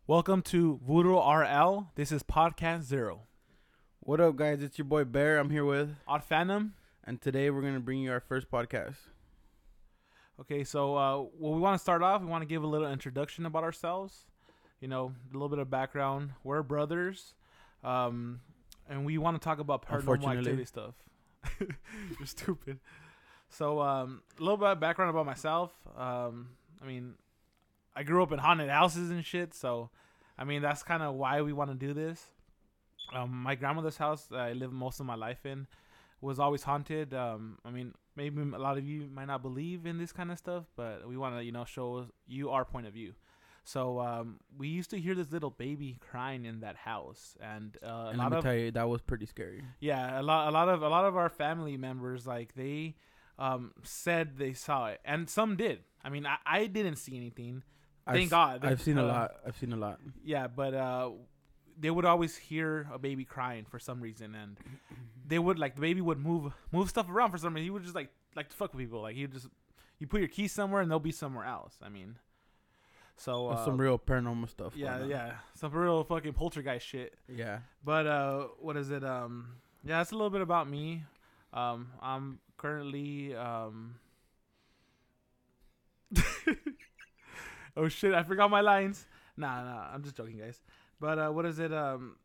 Welcome to Voodoo RL. This is Podcast Zero. What up, guys? It's your boy Bear. I'm here with, Odd Phantom. and today we're gonna bring you our first podcast. Okay, so we want to start off. We want to give a little introduction about ourselves. You know, a little bit of background. We're brothers, and we want to talk about paranormal Unfortunately. activity stuff. You're stupid. So, a little bit of background about myself. I grew up in haunted houses and shit. So, that's kind of why we want to do this. My grandmother's house that I lived most of my life in was always haunted. Maybe a lot of you might not believe in this kind of stuff, but we want to, show you our point of view. So we used to hear this little baby crying in that house, and Let me tell you, that was pretty scary. yeah, a lot of our family members, like, they said they saw it, and some did. I didn't see anything. Thank God. I've seen a lot. Yeah, but they would always hear a baby crying for some reason, and they would, like, the baby would move stuff around for some reason. He would just like to fuck with people. Like, you put your keys somewhere and they'll be somewhere else. So Some real paranormal stuff. yeah, some real fucking poltergeist shit. Yeah. But what is it? Yeah, that's a little bit about me. I'm currently oh shit, I forgot my lines. Nah, I'm just joking, guys. But what is it? I'm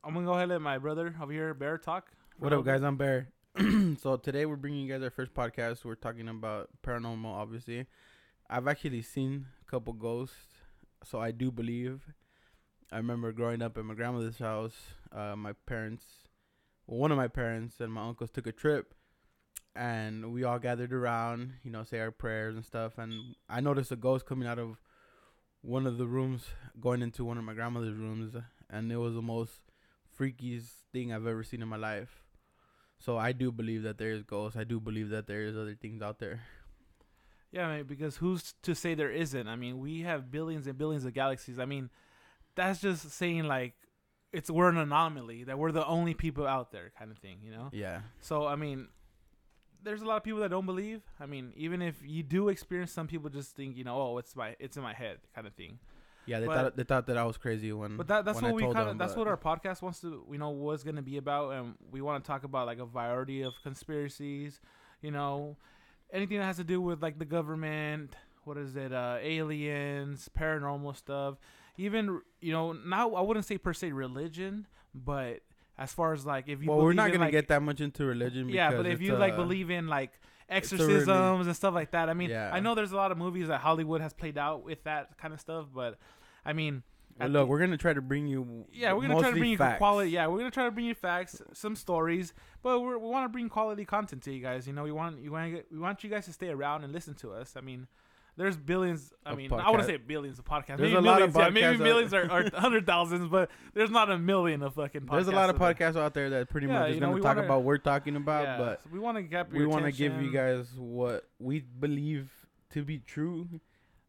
gonna go ahead and let my brother over here, Bear, talk. What up, guys? I'm Bear. So today we're bringing you guys our first podcast. We're talking about paranormal, obviously. I've actually seen a couple ghosts, so I do believe. I remember growing up at my grandmother's house. One of my parents and my uncles took a trip, and we all gathered around, say our prayers and stuff. And I noticed a ghost coming out of one of the rooms, going into one of my grandmother's rooms, and it was the most freakiest thing I've ever seen in my life. So I do believe that there is ghosts. I do believe that there is other things out there. Yeah, man, because who's to say there isn't? We have billions and billions of galaxies. That's just saying, like, we're an anomaly, that we're the only people out there, kind of thing, Yeah. So, there's a lot of people that don't believe. Even if you do experience, some people just think, it's in my head, kind of thing. Yeah, they thought that I was crazy when. But that's when what that's what our podcast wants to, was going to be about, and we want to talk about, like, a variety of conspiracies, anything that has to do with, like, the government. What is it? Aliens, paranormal stuff. Even, now I wouldn't say per se religion, but as far as, like, if you we're not gonna, like, get that much into religion. Yeah, but if you believe in, like, exorcisms and stuff like that, yeah. I know there's a lot of movies that Hollywood has played out with that kind of stuff, but look, we're gonna try to bring you. Yeah, we're gonna try to bring you facts. quality. Yeah, we're gonna try to bring you facts, some stories, but we want to bring quality content to you guys. We want you guys to stay around and listen to us. There's billions. I want to say billions of podcasts. There's maybe a millions, lot of podcasts. Maybe millions are 100,000s, but there's not a million of fucking podcasts. There's a lot of podcasts out there that pretty much is going to talk about what we're talking about, yeah, but so we want to give you guys what we believe to be true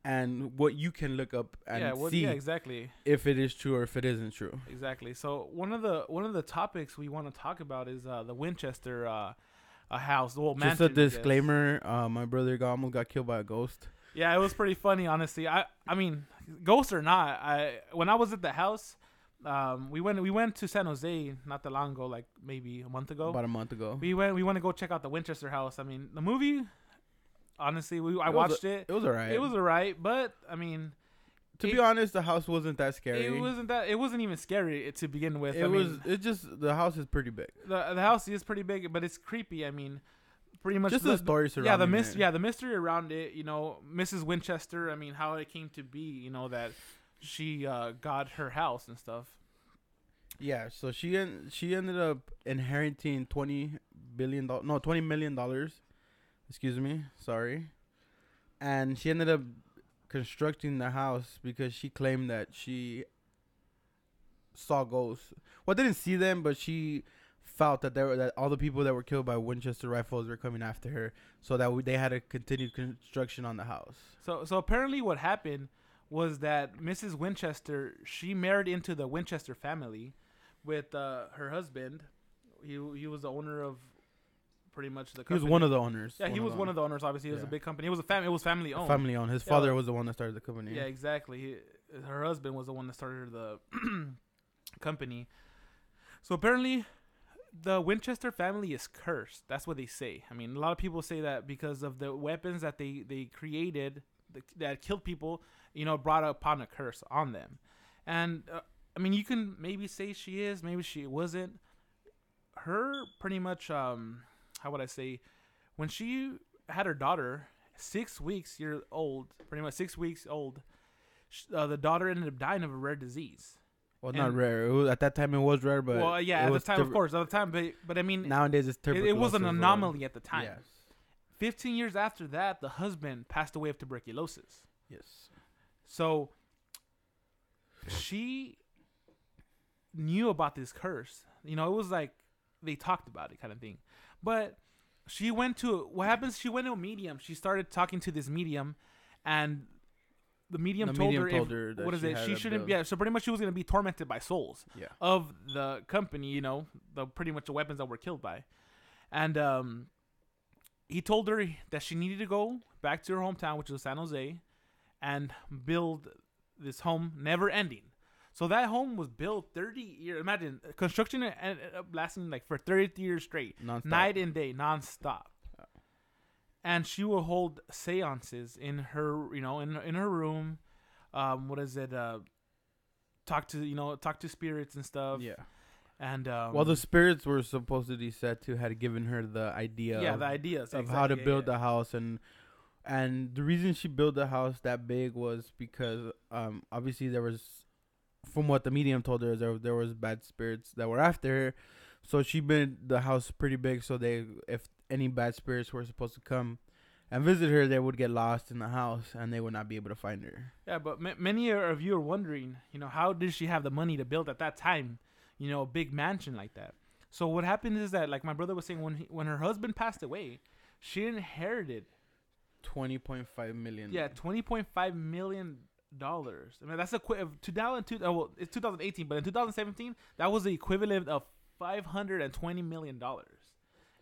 and what you can look up and see exactly, if it is true or if it isn't true. Exactly. So one of the topics we want to talk about is the Winchester house, the old mansion. Just a disclaimer: my brother almost got killed by a ghost. Yeah, it was pretty funny, honestly. Ghosts or not, when I was at the house, we went to San Jose not that long ago, like maybe a month ago. About a month ago. We went to go check out the Winchester house. The movie, honestly, I watched it. It was alright. It was alright, but to be honest, the house wasn't that scary. It wasn't even scary to begin with. The house is pretty big. The house is pretty big, but it's creepy. Pretty much just the story surrounding it. Yeah, the mystery around it. Mrs. Winchester. How it came to be. That she got her house and stuff. Yeah, so she ended up inheriting $20 million. Excuse me, sorry. And she ended up constructing the house because she claimed that she saw ghosts. Well, didn't see them, but she felt that all the people that were killed by Winchester rifles were coming after her, so that they had to continue construction on the house. So apparently what happened was that Mrs. Winchester, she married into the Winchester family with her husband. He was the owner of pretty much the company. He was one of the owners. Yeah, he was one of the owners. Obviously, it was a big company. It was family owned. Family owned. His father was the one that started the company. Yeah, exactly. her husband was the one that started the company. So apparently, the Winchester family is cursed. That's what they say. I mean, a lot of people say that because of the weapons that they created that killed people, brought upon a curse on them. And I mean, you can maybe say she is, maybe she wasn't. Her pretty much, how would I say, when she had her daughter, 6 weeks year old, pretty much 6 weeks old, the daughter ended up dying of a rare disease. Well, not rare. At that time, it was rare, but well, yeah, at the time, of course, at the time, but I mean, nowadays it's tuberculosis. It was an anomaly at the time. Yes. 15 years after that, the husband passed away of tuberculosis. Yes. So she knew about this curse. It was like they talked about it, kind of thing. But she went to what happens? She went to a medium. She started talking to this medium, and the medium told her that what is it? She shouldn't. Yeah. So pretty much, she was going to be tormented by souls of the company. The pretty much the weapons that were killed by, and he told her that she needed to go back to her hometown, which was San Jose, and build this home, never ending. So that home was built 30 years. Imagine construction lasting like for 30 years straight, non-stop. Night and day, nonstop. And she will hold seances in her, in her room. What is it? Talk to spirits and stuff. Yeah. And the spirits were supposedly said to had given her the idea. Yeah, the ideas of how to build the house, and the reason she built the house that big was because obviously there was, from what the medium told her, there was bad spirits that were after her. So she made the house pretty big, so if any bad spirits were supposed to come and visit her, they would get lost in the house and they would not be able to find her. Yeah, but many of you are wondering, how did she have the money to build at that time, a big mansion like that? So what happened is that, like my brother was saying, when her husband passed away, she inherited $20.5 million. Yeah, $20.5 million. I mean, that's it's 2018, but in 2017, that was the equivalent of $520 million.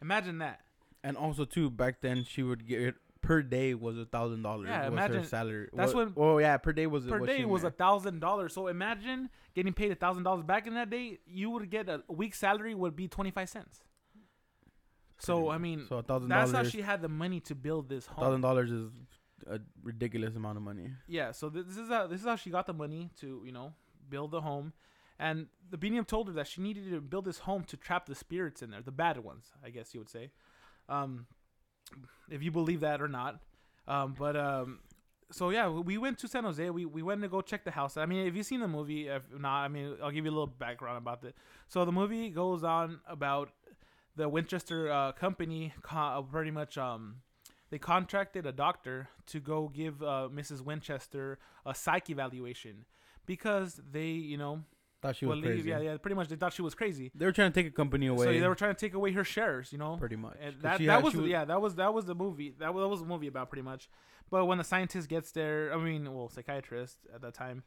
Imagine that. And also, too, back then, she would get per day was $1,000. Yeah, imagine her salary. That's per day was $1,000. So imagine getting paid $1,000 back in that day. You would get a week's salary would be 25 cents. So I mean, $1,000. That's how she had the money to build this home. $1,000 is a ridiculous amount of money. Yeah. So this is how she got the money to build the home. And the medium told her that she needed to build this home to trap the spirits in there, the bad ones, I guess you would say, if you believe that or not. So yeah, we went to San Jose. We went to go check the house. I mean, if you've seen the movie, if not, I mean, I'll give you a little background about it. So the movie goes on about the Winchester company, pretty much. They contracted a doctor to go give Mrs. Winchester a psych evaluation because they, thought she was crazy. Yeah, pretty much. They thought she was crazy. They were trying to take a company away. So they were trying to take away her shares, Pretty much. And that was the movie. That was the movie about, pretty much. But when the scientist gets there, psychiatrist at that time,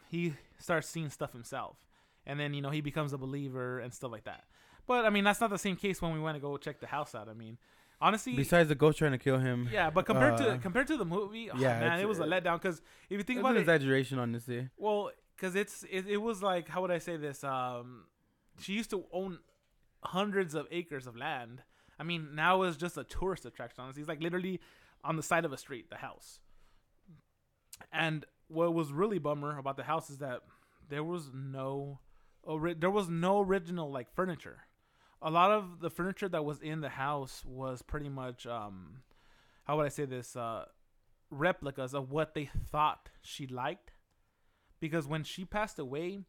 he starts seeing stuff himself, and then he becomes a believer and stuff like that. But I mean, that's not the same case when we went to go check the house out. I mean, honestly, besides the ghost trying to kill him, yeah. But compared to the movie, man, it was a letdown. Because if you think about it, exaggeration, honestly. Well, because it was like, how would I say this? She used to own hundreds of acres of land. I mean, now it's just a tourist attraction. Honestly, it's like literally on the side of a street, the house. And what was really bummer about the house is that there was no original like furniture. A lot of the furniture that was in the house was pretty much, how would I say this, replicas of what they thought she liked. Because when she passed away,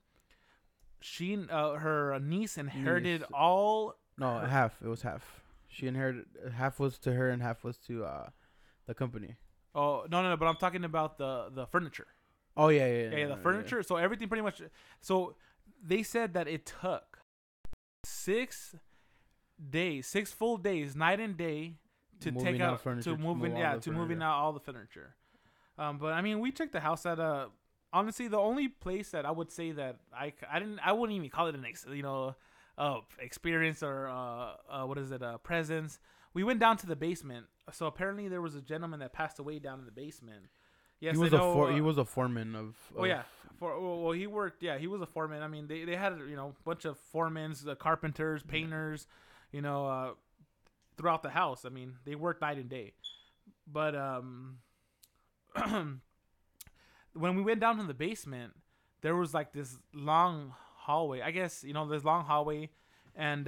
her niece inherited all. No, half. It was half. She inherited, half was to her and half was to the company. Oh, no, but I'm talking about the furniture. Oh, yeah. The furniture. Yeah. So everything pretty much. So they said that it took 6 full days, night and day, to moving out all the furniture. But I mean, we checked the house at honestly, the only place that I would say that I wouldn't even call it an experience or presence. We went down to the basement. So apparently there was a gentleman that passed away down in the basement. Yes, he was I know. he was a foreman of. Oh yeah, he worked. Yeah, he was a foreman. I mean, they had a bunch of foremans, carpenters, painters, you know, throughout the house. I mean, they worked night and day. But when we went down to the basement, there was like this long hallway. I guess this long hallway, and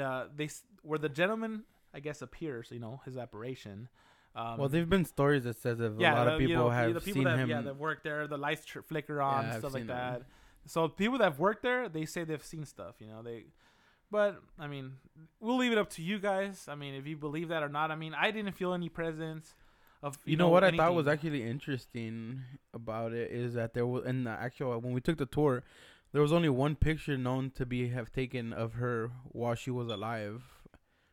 where the gentleman I guess appears. His apparition. Well, there've been stories that says that a lot of people have the people seen that him. that work there, the lights flicker on and I've stuff like seen that. them. So people that have worked there, they say they've seen stuff. But I mean, we'll leave it up to you guys. I mean, if you believe that or not. I mean, I didn't feel any presence of. You know what anything. I thought was actually interesting about it is that there was in the actual when we took the tour, there was only one picture known to have taken of her while she was alive.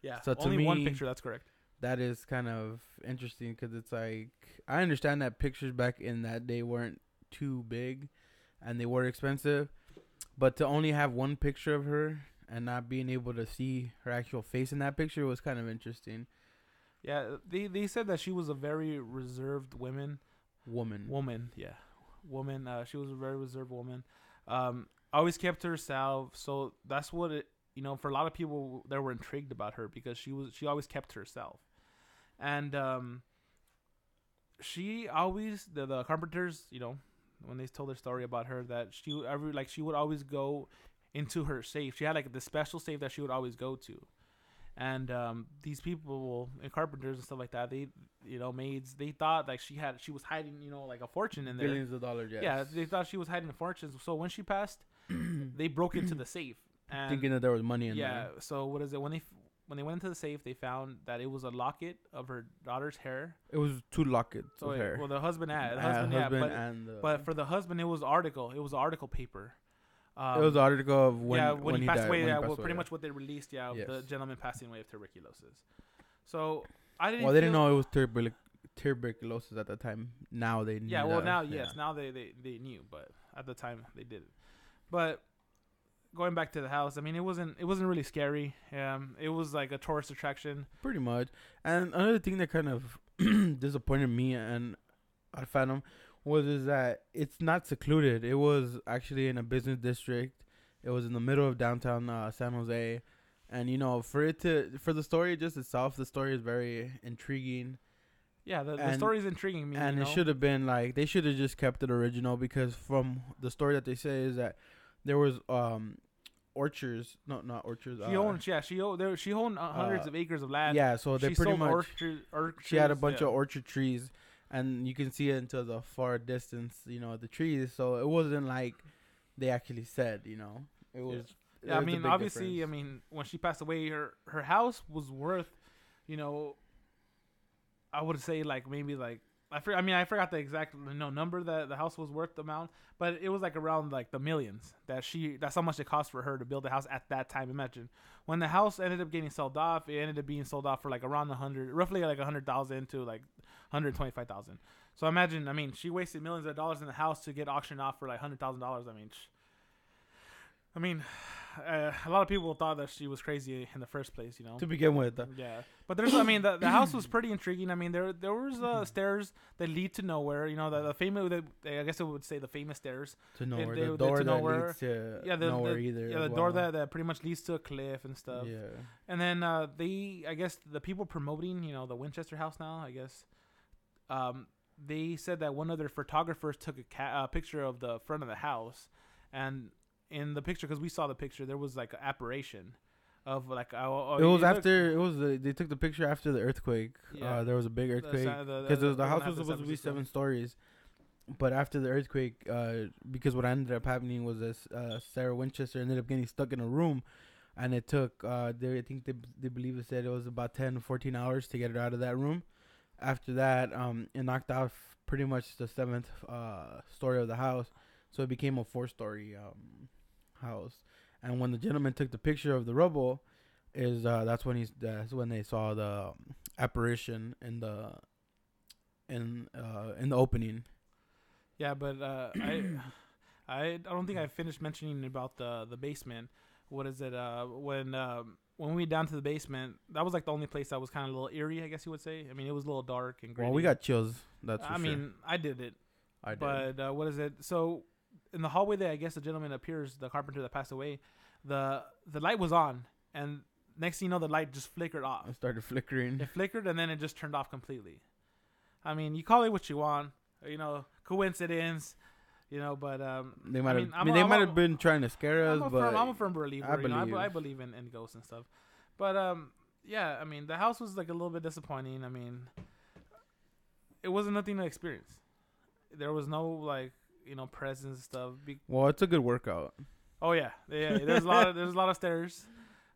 Yeah, so to only me, one picture. That's correct. That is kind of interesting because it's like I understand that pictures back in that day weren't too big, and they were expensive, but to only have one picture of her and not being able to see her actual face in that picture was kind of interesting. Yeah, they said that she was a very reserved woman. Yeah, woman. She was a very reserved woman. Always kept to herself. So that's what it. For a lot of people, they were intrigued about her because she always kept to herself, and she always the carpenters. When they told their story about her, that she would always go into her safe. She had like the special safe that she would always go to. And these people and carpenters and stuff like that, they maids, they thought like she was hiding like a fortune in there, billions of dollars. Yes. Yeah, they thought she was hiding a fortune. So when she passed, they broke into the safe and thinking that there was money in there. Yeah. So what is it when they went into the safe, they found that it was a locket of her daughter's hair. It was 2 lockets of hair. Well, the husband had but for the husband, it was article paper. It was an article of when he passed away. Pretty much what they released. Yeah, yes. The gentleman passing away of tuberculosis. So I didn't. Well, they didn't know it was tuberculosis at the time. Now they knew. Yeah. Well, now yes, now they knew, but at the time they didn't. But going back to the house, I mean, it wasn't really scary. It was like a tourist attraction. Pretty much. And another thing that kind of disappointed me and I found them is that it's not secluded. It was actually in a business district. It was in the middle of downtown San Jose, and for the story just itself, the story is very intriguing. Yeah, the story is intriguing me. And it should have been like they should have just kept it original because from the story that they say is that there was orchards. No, not orchards. She owned hundreds of acres of land. Yeah, so they pretty much orchards, she had a bunch of orchard trees. And you can see it into the far distance, the trees. So it wasn't like they actually said, it was. Yeah, I mean, obviously, difference. I mean, when she passed away, her house was worth, I would say like maybe like I forgot the exact number that the house was worth the amount, but it was like around like the millions that's how much it cost for her to build the house at that time. Imagine when the house ended up getting sold off, it ended up being sold off for like around roughly like 100,000 to like 125,000. So imagine, I mean, she wasted millions of dollars in the house to get auctioned off for like $100,000. I mean, a lot of people thought that she was crazy in the first place, to begin with. Yeah, but the house was pretty intriguing. I mean, there was stairs that lead to nowhere. The famous, I guess I would say the famous stairs to nowhere. The door that leads to nowhere either. Yeah, the door that pretty much leads to a cliff and stuff. Yeah, and then I guess the people promoting, the Winchester house now, I guess, they said that one of their photographers took a picture of the front of the house, and in the picture, because we saw the picture, there was like an apparition of like they took the picture after the earthquake. Yeah. There was a big earthquake because the house was supposed to be 7 stories, but after the earthquake, because what ended up happening was this Sarah Winchester ended up getting stuck in a room, and it took I think they believe it said it was about 10 to 14 hours to get her out of that room. After that, it knocked off pretty much the 7th story of the house, so it became a 4-story house. And when the gentleman took the picture of the rubble, that's when they saw the apparition in the opening. Yeah, but I don't think I finished mentioning about the basement. What is it? When we went down to the basement, that was like the only place that was kind of a little eerie, I guess you would say. I mean, it was a little dark and gritty. Well, we got chills. That's for sure. I mean, I did it. I did. But what is it? So in the hallway there, I guess the gentleman appears, the carpenter that passed away. The light was on, and next thing you know, the light just flickered off. It started flickering. It flickered, and then it just turned off completely. I mean, you call it what you want, coincidence, but They might have. They might have been trying to scare us, but I'm a firm believer. I I believe in ghosts and stuff. But yeah, I mean, the house was like a little bit disappointing. I mean, it wasn't nothing to experience. There was no presence and stuff. Well, it's a good workout. Oh yeah. There's a lot of stairs,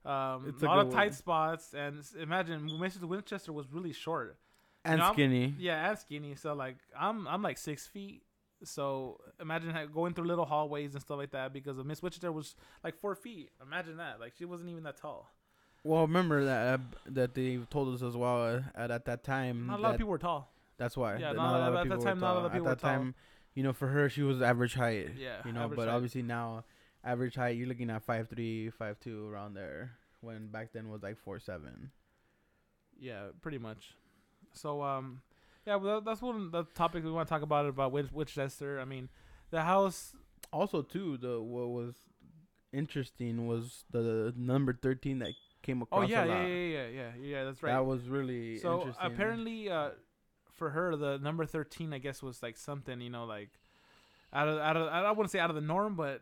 a lot of tight spots, and imagine Mrs. Winchester was really short. And skinny. And skinny. So like I'm like 6 feet. So imagine going through little hallways and stuff like that because of Miss Winchester was like 4 feet. Imagine that. Like she wasn't even that tall. Well, remember that they told us as well at that time. Not a lot of people were tall. That's why. Yeah, not a lot of people were tall. At that time, for her, she was average height. Yeah. But obviously now, average height, you're looking at 5'3", 5'2", around there. When back then was like 4'7". Yeah, pretty much. So well, that's one of the topics we want to talk about Winchester. I mean, the house. Also, too, what was interesting was the number 13 that came across. Oh yeah. That's right. That was really interesting. So apparently, for her, the number 13, I guess, was like something like out of I don't want to say out of the norm, but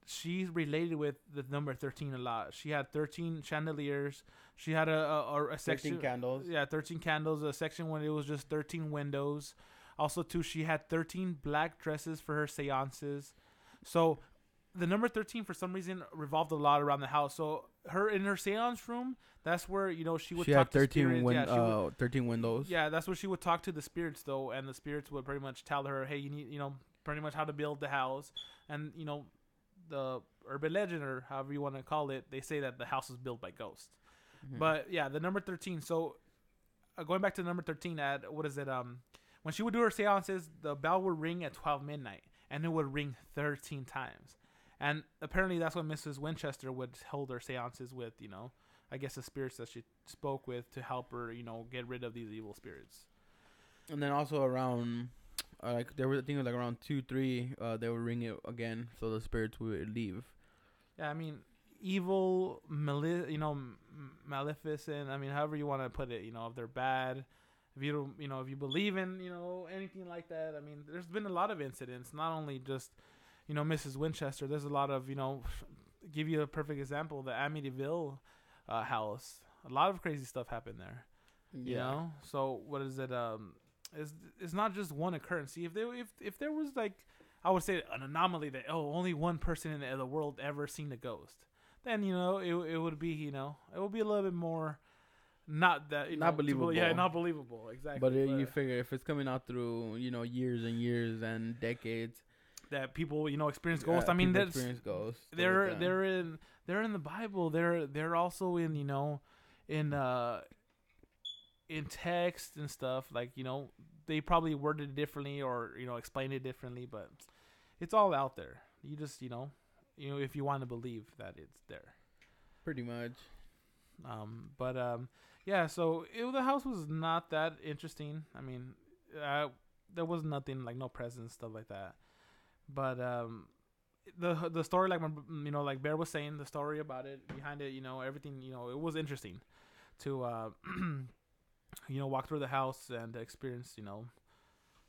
she's related with the number 13 a lot. She had 13 chandeliers. She had a section. 13 candles. Yeah, 13 candles. A section when it was just 13 windows. Also, too, she had 13 black dresses for her seances. So, the number 13, for some reason, revolved a lot around the house. So, in her seance room, that's where, she would talk to spirits. 13 windows. Yeah, that's where she would talk to the spirits, though. And the spirits would pretty much tell her, hey, you need, pretty much how to build the house. And, the urban legend, or however you want to call it, they say that the house was built by ghosts. Mm-hmm. But yeah, the number 13. So going back to the number 13, when she would do her seances, the bell would ring at 12 midnight, and it would ring 13 times. And apparently that's when Mrs. Winchester would hold her seances with, I guess the spirits that she spoke with to help her, get rid of these evil spirits. And then also around, there was, I think it was like around 2, 3, they would ring it again, so the spirits would leave. Yeah, I mean, evil, maleficent. I mean, however you want to put it. If they're bad, if you don't, if you believe in, anything like that. I mean, there's been a lot of incidents. Not only just, Mrs. Winchester. There's a lot of, give you a perfect example, the Amityville house. A lot of crazy stuff happened there. Yeah. So what is it? It's not just one occurrence. See, if there was like, I would say an anomaly that only one person in the world ever seen a ghost, then it would be it would be a little bit more not that not believable. Not believable, exactly. But you figure if it's coming out through years and years and decades that people experience ghosts. I mean, experience ghosts. They're in the Bible. They're also in in text and stuff, like they probably worded it differently or explained it differently, but it's all out there. You just if you want to believe that it's there, pretty much. Yeah. So the house was not that interesting. I mean, there was nothing like no presents, stuff like that. But the story, like like Bear was saying, the story about it behind it, everything, it was interesting to walk through the house and experience,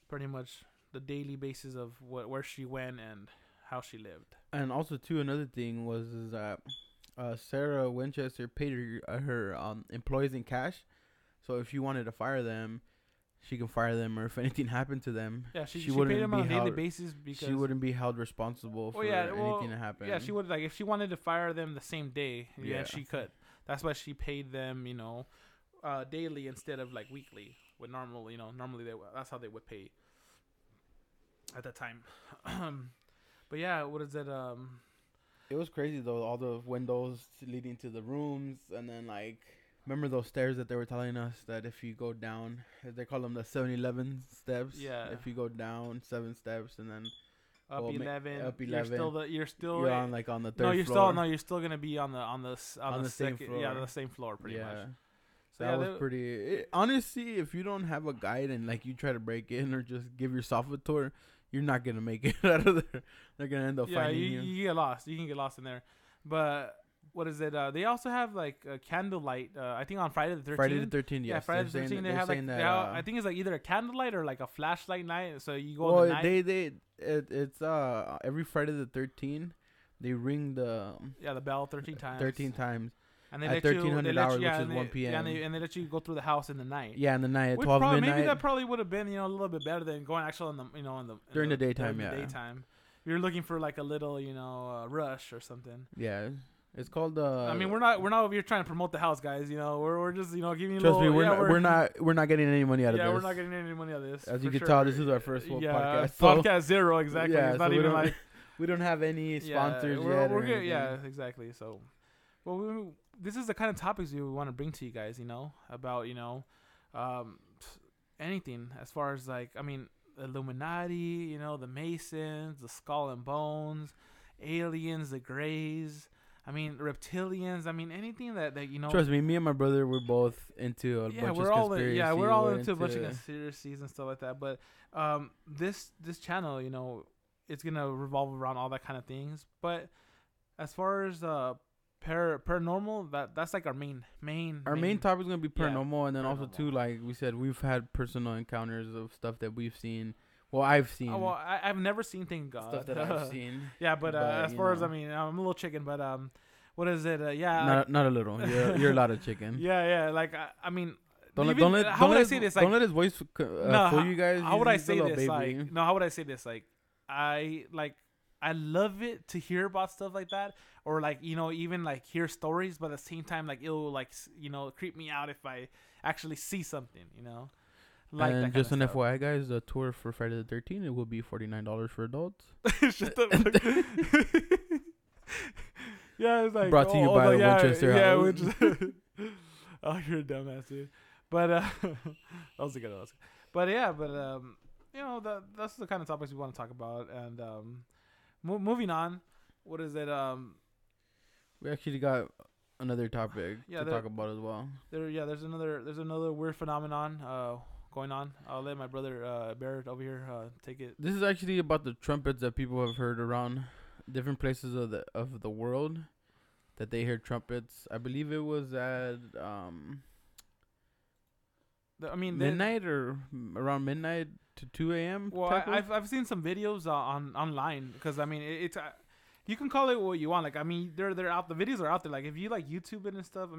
pretty much the daily basis of where she went and how she lived. And also, too, another thing was that Sarah Winchester paid her employees in cash. So if you wanted to fire them, she can fire them, or if anything happened to them, she paid them on a daily basis because she wouldn't be held responsible for anything that happened. Yeah, she would, like, if she wanted to fire them the same day, she could. That's why she paid them, daily instead of like weekly. With normally that's how they would pay at that time. But yeah, what is it? It was crazy though. All the windows leading to the rooms, and then like, remember those stairs that they were telling us that if you go down, they call them the 7-11 steps. Yeah. If you go down 7 steps and then up 11, you're on like on the third floor. You're still gonna be on the same floor. Yeah, the same floor pretty much. That was pretty. Honestly, if you don't have a guide and like you try to break in or just give yourself a tour, you're not gonna make it out of there. They're gonna end up finding you. You get lost. You can get lost in there. But what is it? They also have like a candlelight. I think on Friday the 13th. Friday the 13th. Yes. Yeah, Friday the 13th. They have like I think it's like either a candlelight or like a flashlight night. So you go. Well, it's every Friday the 13th. They ring the bell 13 times. 13 times. And they at let 1300 hours, which is 1 p.m. And they let you go through the house in the night. Yeah, in the night at 12 midnight. Maybe that probably would have been a little bit better than going actually in the during the daytime. Daytime. You're looking for like a little rush or something. Yeah, it's called. I mean, we're not over here trying to promote the house, guys. We're just giving you. Trust me, we're not getting any money out of this. Yeah, we're not getting any money out of this. As you can tell, this is our first podcast. Podcast 0 exactly. Yeah, it's not even like we don't have any sponsors yet. We're good. Yeah, exactly. So, this is the kind of topics we want to bring to you guys. About anything as far as like Illuminati, the Masons, the Skull and Bones, aliens, the Greys. Reptilians. Anything that Trust me and my brother were both into a bunch of conspiracies. We're all into a bunch of conspiracies and stuff like that. But this channel, it's gonna revolve around all that kind of things. But as far as paranormal, that's like our main topic is gonna be paranormal, and then also too, like we said, we've had personal encounters of stuff that we've seen. Well, I've seen. I've never seen, thank God. Stuff that I've seen. Yeah, but as far as I'm a little chicken, but what is it? Yeah, not a little. You're a lot of chicken. Yeah. Like don't let how would I say this? Like, don't let his voice fool you guys. How would I say this? Like, no, how would I say this? Like, I love it to hear about stuff like that, or like even like hear stories, but at the same time, like it'll like creep me out if I actually see something. Like and just an FYI, guys, the tour for Friday the 13th, it will be $49 for adults. Shut up. Yeah, it's like brought to you by the Winchester House. Oh, you're a dumbass, dude. But that was a good one. But yeah, that's the kind of topics we want to talk about. And moving on, what is it? We actually got another topic to talk about as well. There's another weird phenomenon going on. I'll let my brother Barrett over here take it. This is actually about the trumpets that people have heard around different places of the world, that they hear trumpets. I believe it was at midnight or around midnight to 2 a.m. Well, I've seen some videos online, because it's you can call it what you want. Like they're out. The videos are out there. Like if you like YouTube it and stuff.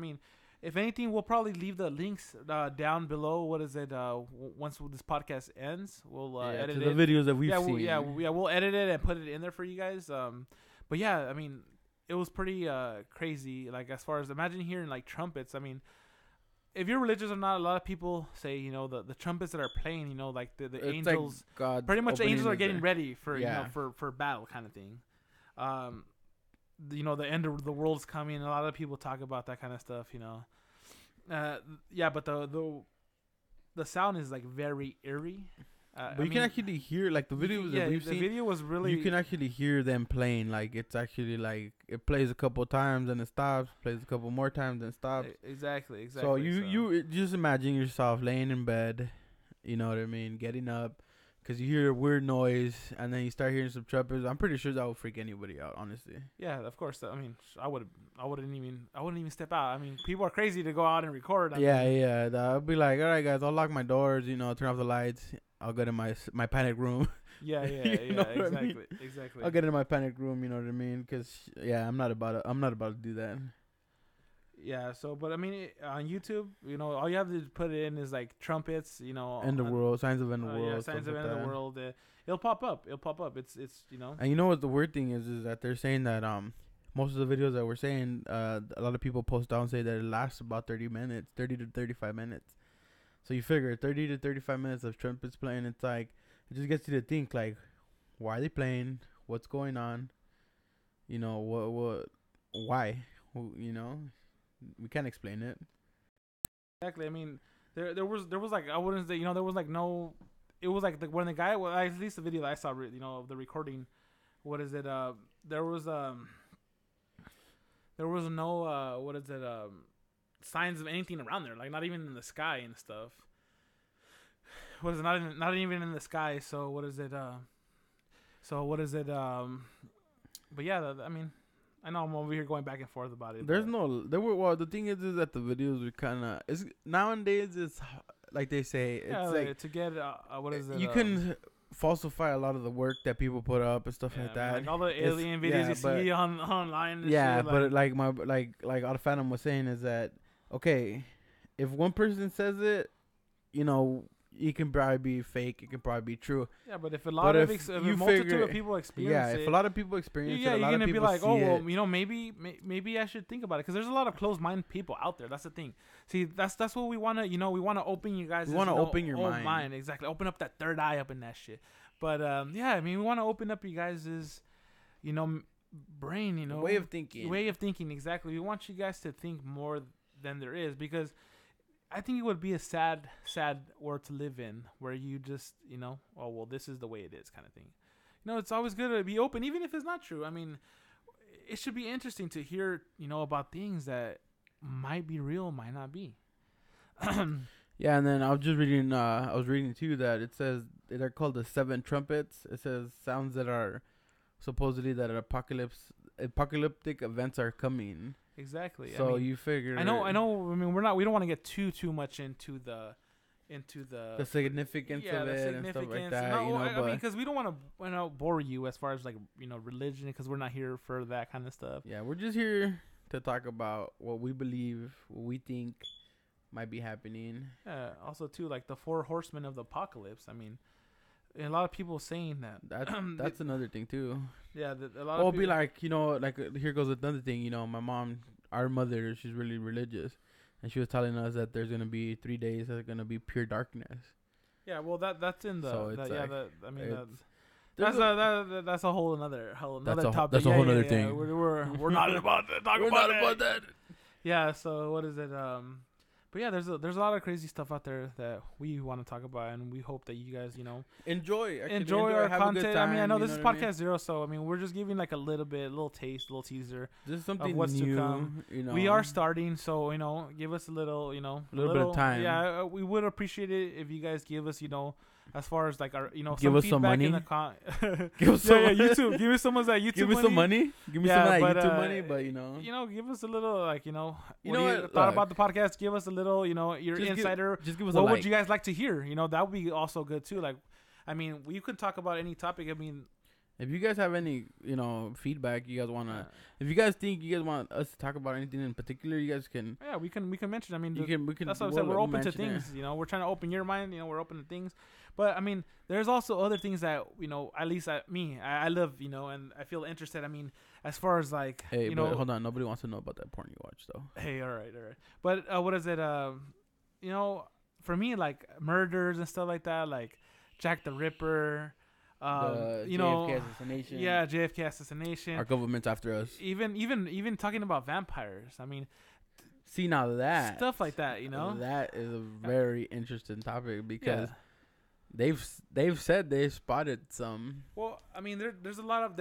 If anything, we'll probably leave the links down below. What is it? Once this podcast ends, we'll edit the videos that we've seen. We'll edit it and put it in there for you guys. But yeah, it was pretty crazy. Like as far as imagine hearing like trumpets. If you're religious or not, a lot of people say the trumpets that are playing. Like the angels. Like God, pretty much the angels are getting ready for for battle kind of thing. The end of the world's coming. A lot of people talk about that kind of stuff, but the sound is like very eerie. But you can actually hear like the videos that we've seen. The video was really. You can actually hear them playing. Like it's actually like it plays a couple times and it stops. Plays a couple more times and stops. Exactly. So you just imagine yourself laying in bed. You know what I mean? Getting up. Because you hear a weird noise, and then you start hearing some trumpets. I'm pretty sure that would freak anybody out, honestly. Yeah, of course. I wouldn't even step out. People are crazy to go out and record. I'll be like, all right, guys, I'll lock my doors. Turn off the lights. I'll get in my panic room. Yeah, exactly. I'll get in my panic room. You know what I mean? Because I'm not about to do that. Yeah, but on YouTube, all you have to put it in is like trumpets, end of world, signs of end of world. Yeah, signs of end of the world. It'll pop up. It's And you know what the weird thing is that they're saying that most of the videos that we're saying, a lot of people post down and say that it lasts about 30 to 35 minutes. So you figure 30 to 35 minutes of trumpets playing. It's like it just gets you to think like, why are they playing? What's going on? What? Why? We can't explain it. Exactly. There was like I wouldn't say there was like no. It was like when the guy, well, at least the video that I saw, of the recording. What is it? There was no signs of anything around there. Like not even in the sky and stuff. What is it? Not even in the sky. So what is it? But yeah, I mean, I know I'm over here going back and forth about it. The thing is that the videos are kind of, it's nowadays it's like they say, it's like to get what is it? You can falsify a lot of the work that people put up and stuff like that. Like all the alien videos you see online. And shit, but like Auto Phantom was saying is that, okay, if one person says it, you know, it can probably be fake. It can probably be true. Yeah, but if a multitude of people experience it, if a lot of people experience it, you're gonna be like, oh, well, you know, maybe I should think about it, because there's a lot of closed-minded people out there. That's the thing. See, that's what we want to, you know, we want to open you guys. We want to open your mind. Exactly. Open up that third eye up in that shit. But yeah, I mean, we want to open up you guys' you know, brain, you know, way of thinking. Exactly. We want you guys to think more than there is, because I think it would be a sad world to live in, where you just, you know, oh, well, this is the way it is kind of thing. You know, it's always good to be open, even if it's not true. I mean, it should be interesting to hear, you know, about things that might be real, might not be. Yeah, and then I was reading too that it says they're called the 7 trumpets. It says sounds that are supposedly that apocalyptic events are coming. Exactly. So I mean, you figure. I know. I mean, we don't want to get too much into the significance of it and stuff like that. No, you know, I mean, because we don't want to bore you as far as, like, you know, religion, because we're not here for that kind of stuff. Yeah, we're just here to talk about what we believe, what we think might be happening. Yeah. Also, too, like the 4 horsemen of the apocalypse. I mean, a lot of people saying that. That's another thing too. Yeah, a lot of people. Be like, you know, like here goes another thing. You know, my mom, our mother, she's really religious, and she was telling us that there's gonna be 3 days that are gonna be pure darkness. Yeah, well, that's in the. So that's a whole another topic. That's a whole other thing. We're not about to talk about that. Yeah. So what is it? But yeah, there's a lot of crazy stuff out there that we want to talk about, and we hope that you guys, you know, enjoy our content. I mean, I know this is podcast 0, so I mean, we're just giving like a little taste, a little teaser. This is something of what's new, to come. You know, we are starting, so, you know, give us a little, you know, a little bit of time. Yeah, we would appreciate it if you guys give us, you know, as far as like our, you know, give some us some money. In the give us some YouTube. Give us some of that YouTube. Give me some money. Give me some of that YouTube money. But you know, give us a little, like, you know, what thought about the podcast. Give us a little, you know, your insider. Just give us what would you guys like to hear? You know, that would be also good too. Like, I mean, we could talk about any topic. I mean, if you guys have any, you know, feedback, you guys wanna, if you guys think you guys want us to talk about anything in particular, you guys can. Yeah, we can mention. I mean, we can. That's what I said. We're open to things. You know, we're trying to open your mind. You know, we're open to things. But I mean, there's also other things that, you know, at least I love, you know, and I feel interested. I mean, as far as like, hey, you know, hold on, nobody wants to know about that porn you watch though. Hey, all right. But what is it? You know, for me, like murders and stuff like that, like Jack the Ripper. You know, JFK assassination. Yeah, JFK assassination. Our government's after us. Even talking about vampires. I mean, see, now that stuff like that, you know, that is a very interesting topic, because they've said they spotted some. Well, I mean, there's a lot of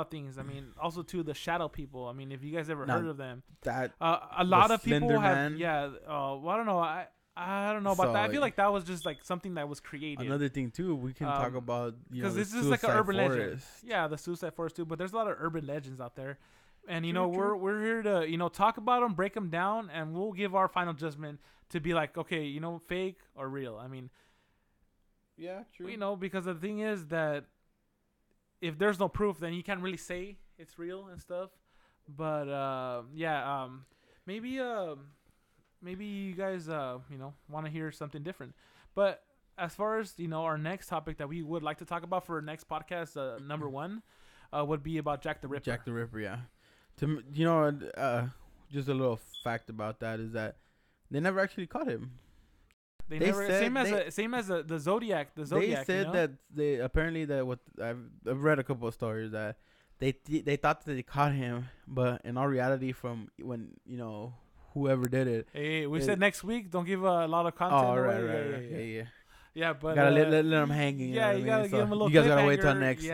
things. I mean, also too, the shadow people. I mean, if you guys ever heard of them, that a lot of people have. Man. Yeah. Well, I don't know. I don't know about that. I feel like that was just like something that was created. Another thing too, we can talk about, because this is like an urban legend. Yeah, the suicide forest too. But there's a lot of urban legends out there, and you know, we're here to, you know, talk about them, break them down, and we'll give our final judgment to be like, okay, you know, fake or real. I mean, yeah, true. You know, because the thing is that if there's no proof, then you can't really say it's real and stuff. But maybe you guys, you know, want to hear something different. But as far as, you know, our next topic that we would like to talk about for our next podcast, number 1, would be about Jack the Ripper. Jack the Ripper, yeah. You know, just a little fact about that is that they never actually caught him. They never, same as the Zodiac. The Zodiac. They said, you know? that they apparently that what I've read a couple of stories that they thought that they caught him, but in all reality, from when, you know, whoever did it. Hey, we said next week. Don't give a lot of content away. Right. Yeah, but gotta let them hanging. Yeah, you gotta give them a little. You guys gotta wait till next week.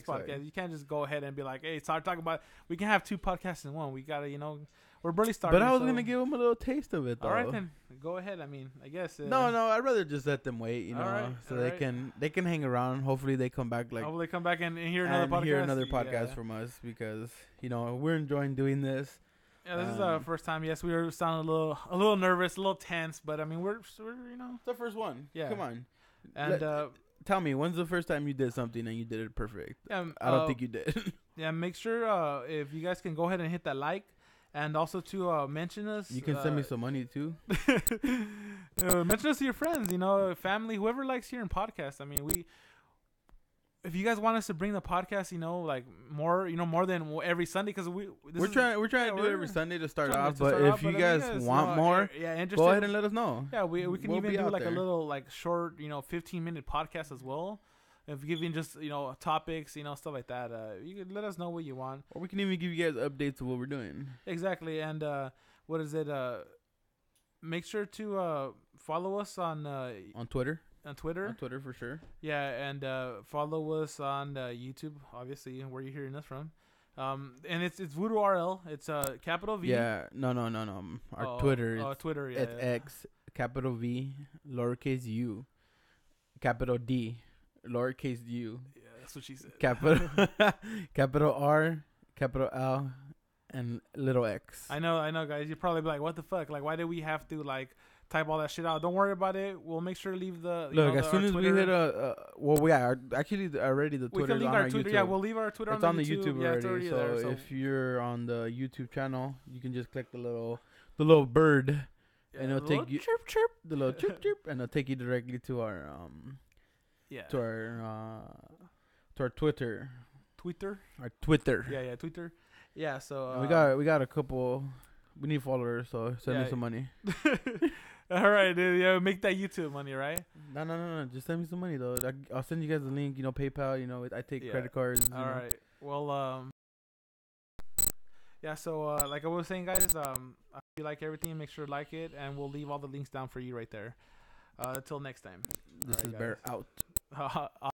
Podcast. You can't just go ahead and be like, hey, start talking about. We can have 2 podcasts in one. We gotta, you know, we're barely starting. But I was so- gonna give them a little taste of it, though. All right then, go ahead. I mean, I guess. No, I'd rather just let them wait, you know, Alright, so alright. they can hang around. Hopefully, they come back like Hopefully, come back and hear another and podcast. hear another podcast Yeah. from us because you know we're enjoying doing this. Yeah, this is our first time. Yes, we were sounding a little nervous, a little tense, but I mean, we're you know. It's the first one. Yeah. Come on. And Tell me, when's the first time you did something and you did it perfect? yeah, I don't think you did. Yeah, make sure if you guys can go ahead and hit that like, and also to mention us. You can send me some money too. Mention us to your friends, you know, family, whoever likes hearing podcasts. I mean, if you guys want us to bring the podcast, you know, like more than every Sunday, because we're trying to do it every Sunday to start off. But if you but guys want more, interested, go ahead and let us know. Yeah, we can We'll even be do out like there. a little like short, 15-minute podcast as well. If giving just topics, stuff like that. You can let us know what you want. Or we can even give you guys updates of what we're doing. Exactly, and what is it? Make sure to follow us on Twitter. On Twitter. On Twitter for sure. Yeah, and follow us on YouTube, obviously, where you're hearing us from. And it's Voodoo RL. It's capital V. Yeah, no. Our Twitter. Oh, Twitter. Yeah. It's X, capital V, lowercase U, capital D, lowercase U. Yeah, that's what she said. Capital R, capital L, and little X. I know, guys. You're probably like, what the fuck? Like, why did we have to type all that shit out? Don't worry about it. We'll make sure to leave the as soon as we hit actually already the Twitter's we can leave on our our Twitter. YouTube. Yeah, we'll leave our Twitter It's on the YouTube. YouTube Yeah, already. it's already So there. So if you're on the YouTube channel, you can just click the little bird, and it'll take you chirp chirp. the little chirp chirp, and it'll take you directly to our to our Twitter. Twitter. Our Twitter. Yeah, Twitter. Yeah, so And we got a couple. We need followers, so send me Yeah. some money. All right, dude. Yeah, make that YouTube money, right? No. Just send me some money though. I'll send you guys the link. PayPal. I take credit cards. All right. Well, yeah. So, like I was saying, guys, if you like everything, make sure to like it, and we'll leave all the links down for you right there. Until next time. This All is right, Bear guys. out.